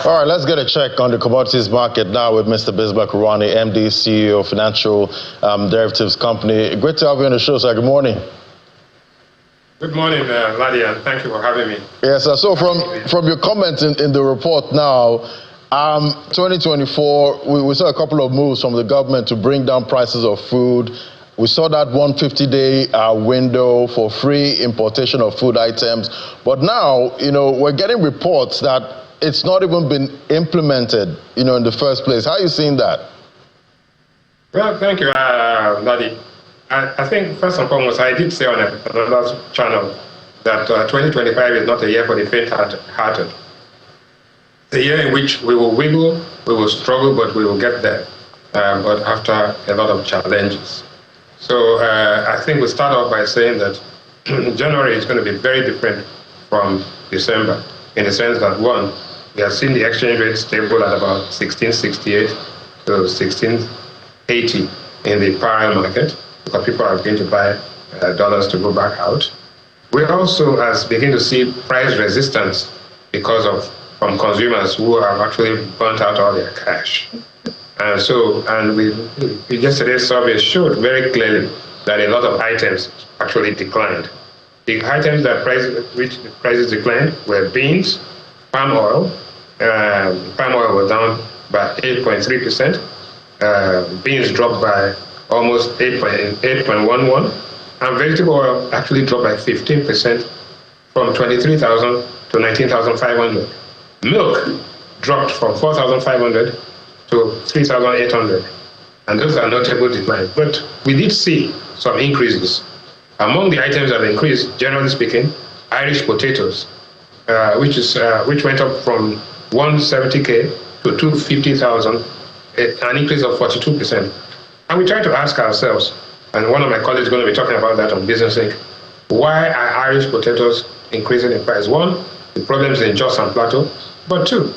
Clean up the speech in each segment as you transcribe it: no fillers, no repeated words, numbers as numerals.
All right, let's get a check on the commodities market now with Mr. Bismarck Urani, MD, CEO of Financial Derivatives Company. Great to have you on the show, sir. Good morning. Good morning, Ladi, and thank you for having me. Yes, sir. So from your comments in the report now, 2024, we saw a couple of moves from the government to bring down prices of food. We saw that 150-day window for free importation of food items. But now, we're getting reports that it's not even been implemented, in the first place. How are you seeing that? Well, thank you, Ladi. I think, first and foremost, I did say on another channel that 2025 is not a year for the faint-hearted. It's a year in which we will wiggle, we will struggle, but we will get there, but after a lot of challenges. So I think we start off by saying that January is going to be very different from December, in the sense that, one, we have seen the exchange rate stable at about 1668 to 1680 in the parallel market, because people are going to buy dollars to go back out. We also begin to see price resistance from consumers who have actually burnt out all their cash. And yesterday's survey showed very clearly that a lot of items actually declined. The items that prices declined were beans, palm oil. Palm oil was down by 8.3%. Beans dropped by almost 8.11, and vegetable oil actually dropped by 15% from 23,000 to 19,500. Milk dropped from 4,500 to 3,800, and those are notable declines. But we did see some increases. Among the items that increased, generally speaking, Irish potatoes, which went up from 170K to 250,000, an increase of 42%. And we try to ask ourselves, and one of my colleagues is going to be talking about that on Business Inc., why are Irish potatoes increasing in price? One, the problems in Jos and Plateau, but two,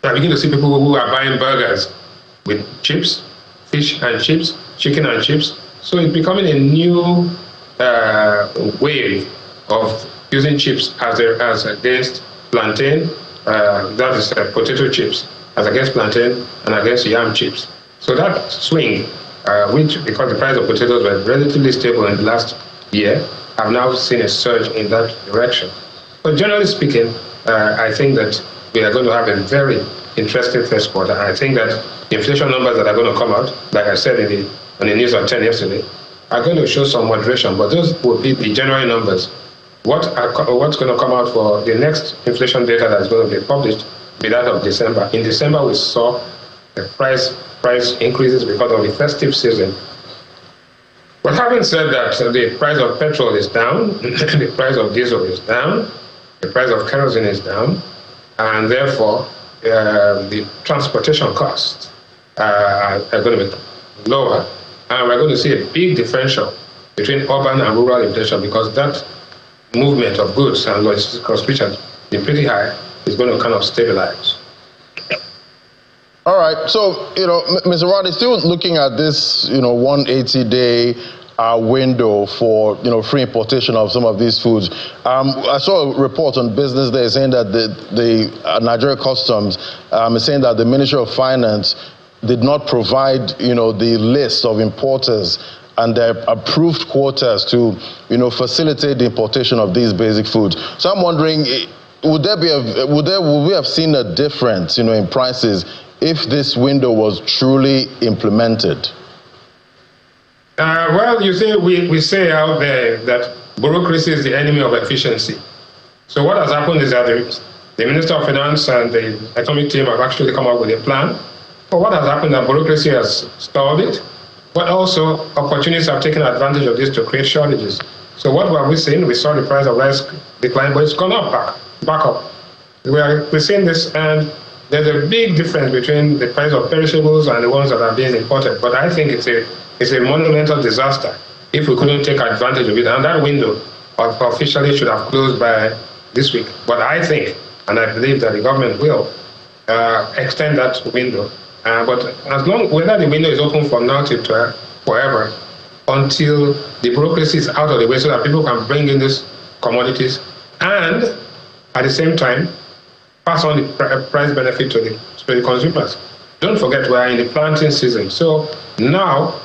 I begin to see people who are buying burgers with chips, fish and chips, chicken and chips. So it's becoming a new wave of using chips as against plantain, that is potato chips, as against plantain and against yam chips. So that swing, because the price of potatoes were relatively stable in the last year, I've now seen a surge in that direction. But generally speaking, I think that we are going to have a very interesting first quarter. I think that the inflation numbers that are going to come out, like I said on the news at 10 yesterday, are going to show some moderation, but those will be the January numbers. What's going to come out for the next inflation data that's going to be published will be that of December. In December, we saw the price increases because of the festive season. But having said that, the price of petrol is down, the price of diesel is down, the price of kerosene is down, and therefore the transportation costs are going to be lower, and we're going to see a big differential between urban and rural inflation, because that movement of goods and logistics costs, which has been pretty high, is going to kind of stabilize. All right, so, Mr. Urani, still looking at this, 180-day window for, free importation of some of these foods. I saw a report on Business Day saying that the Nigeria Customs is saying that the Ministry of Finance did not provide, the list of importers and their approved quotas to, facilitate the importation of these basic foods. So I'm wondering, would we have seen a difference, in prices if this window was truly implemented? Well, you see, we say out there that bureaucracy is the enemy of efficiency. So what has happened is that the Minister of Finance and the economic team have actually come up with a plan. But what has happened is that bureaucracy has stalled it, but also opportunities have taken advantage of this to create shortages. So what were we seeing? We saw the price of rice decline, but it's gone up back up. We're seeing this, and there's a big difference between the price of perishables and the ones that are being imported. But I think it's a monumental disaster if we couldn't take advantage of it. And that window officially should have closed by this week. But I think, and I believe that the government will extend that window. But whether the window is open from now till forever, until the bureaucracy is out of the way, so that people can bring in these commodities, and at the same time, pass on the price benefit to the consumers. Don't forget, we are in the planting season. So now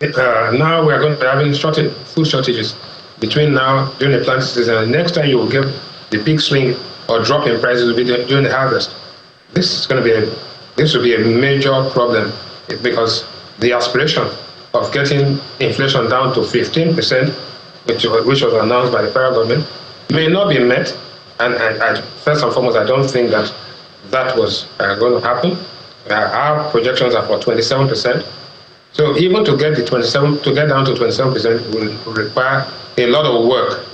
we are going to be having food shortages between now during the planting season, and next time you will get the big swing or drop in prices will be during the harvest. This will be a major problem, because the aspiration of getting inflation down to 15%, which was announced by the federal government, may not be met. And first and foremost, I don't think that was going to happen. Our projections are for 27%. So even to get down to 27% will require a lot of work.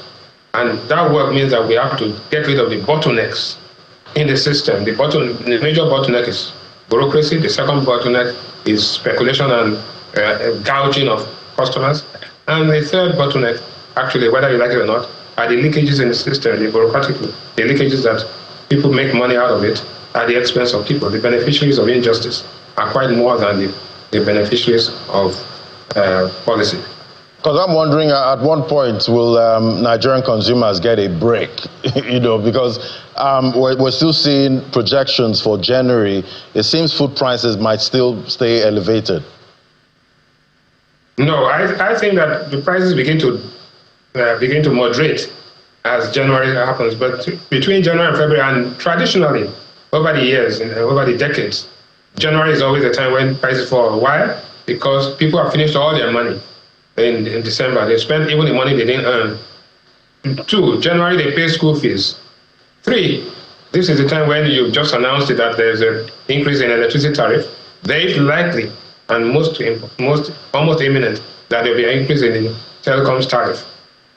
And that work means that we have to get rid of the bottlenecks in the system. The major bottleneck is bureaucracy. The second bottleneck is speculation and gouging of customers. And the third bottleneck, actually, whether you like it or not, are the leakages in the system, the leakages that people make money out of it at the expense of people. The beneficiaries of injustice are quite more than the beneficiaries of policy. Because I'm wondering, at one point, will Nigerian consumers get a break? Because we're still seeing projections for January. It seems food prices might still stay elevated. No, I think that the prices begin to moderate as January happens. But between January and February, and traditionally over the years, over the decades, January is always the time when prices fall. Why? Because people have finished all their money in December. They spent even the money they didn't earn. 2, January they pay school fees. 3, this is the time when you just announced that there's an increase in electricity tariff. Very likely and almost imminent that there will be an increase in the telecoms tariff.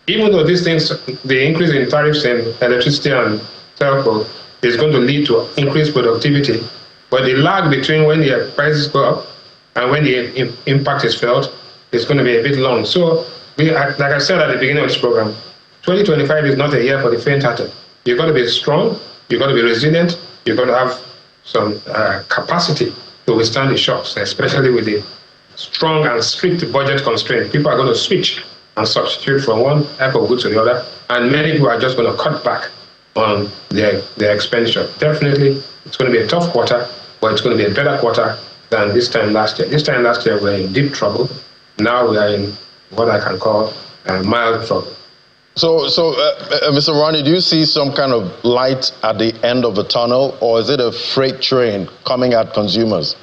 Even though these things, the increase in tariffs in electricity and telco is going to lead to increased productivity, but the lag between when the prices go up and when the impact is felt is going to be a bit long. So, like I said at the beginning of this program, 2025 is not a year for the faint-hearted. You've got to be strong, you've got to be resilient, you've got to have some capacity to withstand the shocks, especially with the strong and strict budget constraint. People are going to switch and substitute from one type of good to the other, and many people are just going to cut back on their expenditure. Definitely, it's going to be a tough quarter, but it's going to be a better quarter than this time last year. This time last year, we were in deep trouble. Now we are in what I can call mild trouble. So, Mr. Ronnie, do you see some kind of light at the end of the tunnel, or is it a freight train coming at consumers?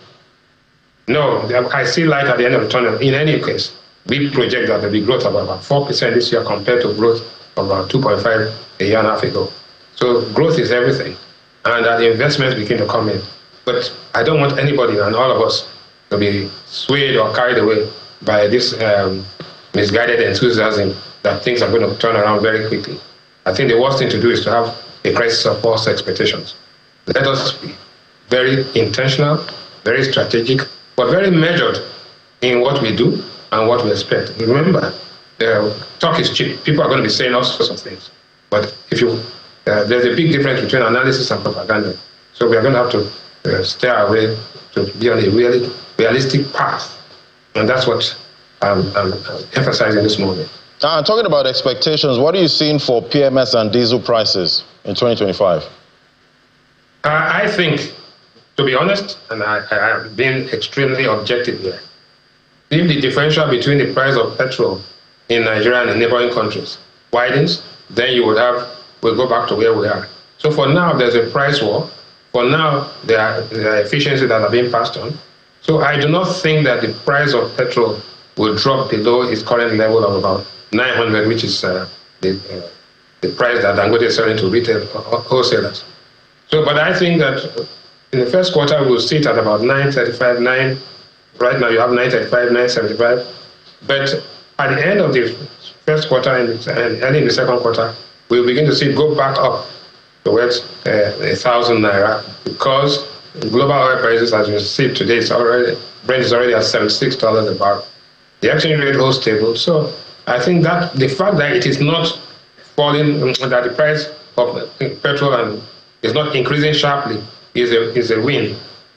No, I see light at the end of the tunnel. In any case, we project that there will be growth of about 4% this year compared to growth of about 2.5% a year and a half ago. So growth is everything, and the investments begin to come in. But I don't want anybody and all of us to be swayed or carried away by this misguided enthusiasm that things are going to turn around very quickly. I think the worst thing to do is to have a crisis of false expectations. Let us be very intentional, very strategic, but very measured in what we do and what we expect. Remember, talk is cheap. People are going to be saying all sorts of things. But there's a big difference between analysis and propaganda. So we are going to have to stay our way to be on a really realistic path. And that's what I'm emphasizing this morning. Talking about expectations, what are you seeing for PMS and diesel prices in 2025? I think, to be honest, and I have been extremely objective here, if the differential between the price of petrol in Nigeria and the neighboring countries widens, then we'll go back to where we are. So for now, there's a price war. For now, there are efficiencies that are being passed on. So I do not think that the price of petrol will drop below its current level of about 900, which is the price that Dangote is selling to retail wholesalers. So, but I think that in the first quarter, we'll sit at about 935, right now you have 935, 975. But at the end of the first quarter and early in the second quarter, we'll begin to see it go back up towards 1,000 naira, because global oil prices, as you see today, Brent is already at $76 a barrel. The exchange rate holds stable. So I think that the fact that it is not falling, that the price of petrol is not increasing sharply is a win.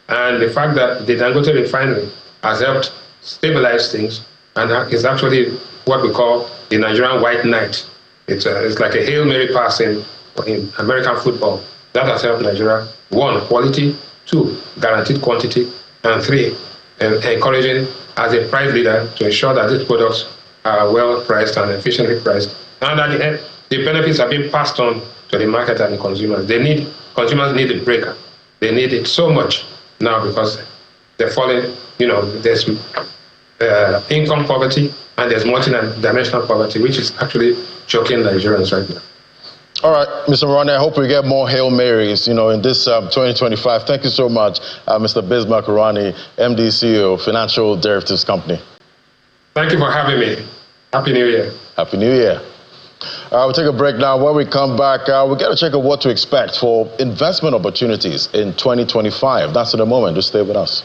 And the fact that the Dangote refinery has helped stabilize things and is actually what we call the Nigerian white knight. It's like a Hail Mary pass in American football. That has helped Nigeria. 1, quality. 2, guaranteed quantity. And 3, encouraging as a price leader to ensure that these products are well priced and efficiently priced. And at the end, the benefits are being passed on to the market and the consumers. Consumers need a break. They need it so much now because they're falling, there's income poverty and there's multi-dimensional poverty, which is actually choking Nigerians right now. All right, Mr. Maroney, I hope we get more Hail Marys, in this 2025. Thank you so much, Mr. Bismarck Maroney, MD, CEO, Financial Derivatives Company. Thank you for having me. Happy New Year. Happy New Year. We'll take a break now. When we come back, we'll get a check of what to expect for investment opportunities in 2025. That's in a moment. Just stay with us.